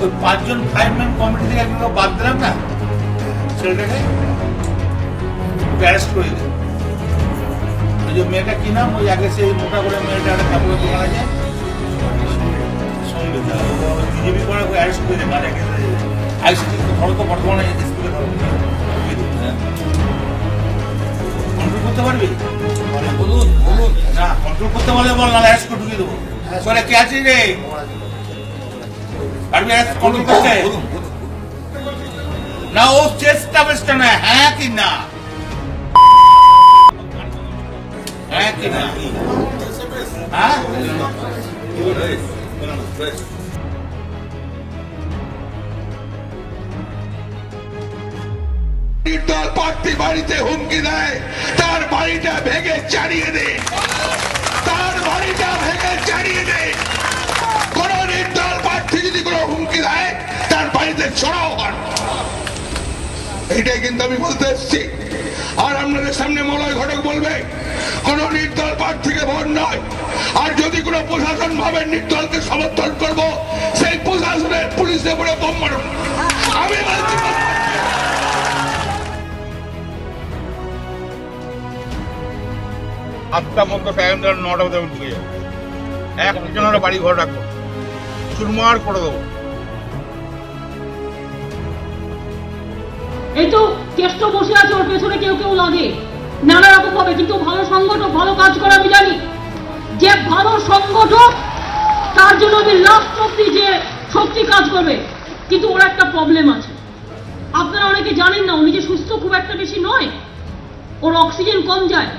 ওই 5 জন 5 man committee থেকে একজন বাদ দিলাম না, ছেলেটাকে অ্যারেস্ট করে দিল। ওই যে মেয়েটা কি নাম, ওই আগে সেই মোটা করে মেয়েটা একটা কাপড়ের দোকান আছে, সঙ্গীতা, বিজেপি করে অ্যারেস্ট করে দেয় মাঝে আইসিটি ধরো তো বর্তমানে স্কুলে ধরো কন্ট্রোল করতে পারবি? বলুন বলুন না, কন্ট্রোল করতে পারলে বল, নাহলে অ্যারেস্ট করে ঢুকিয়ে দেবো। বলে কে আছে রে, পারবি অ্যারেস্ট কন্ট্রোল করতে? না ও চেষ্টা বেষ্টা নয়, হ্যাঁ কি না, হ্যাঁ কি না, হ্যাঁ নির্দল প্রার্থী বাড়িতে হুমকি দেয়, তার বাড়িটা ভেঙে চালিয়ে দে, তার বাড়িটা ভেঙে চালিয়ে দে। কোন নির্দল প্রার্থী যদি কোনো হুমকি দেয়, তার বাড়িতে চড়াও হন। এইটাই কিন্তু আমি বলতে এসছি। আর আপনাদের সামনে মলয় ঘটক বলবে কোন নির্দল প্রার্থীকে ভোট নয়। আর যদি কোনো প্রশাসন ভাবে নির্দলকে সমর্থন করব, সেই প্রশাসনের পুলিশের উপরে বোম মারুন। আমি বলছি আটটা মতো টাইম দেন, 9টা মধ্যে ঢুকে যাবে। একজনের বাড়ি ঘর রাখবো, চুরমার করে দেবো। এই তো কেষ্ট বসে আছে, ওর পেছনে কেউ কেউ লাগে নানা রকম ভাবে, কিন্তু ভালো সংগঠক, ভালো কাজ করে আমি জানি। যে ভালো সংগঠক তার জন্য আমি লাস্ট অব্দি যে সত্যি কাজ করবে। কিন্তু ওর একটা প্রবলেম আছে, আপনারা অনেকে জানেন না, উনি যে সুস্থ খুব একটা বেশি নয়, ওর অক্সিজেন কম যায়।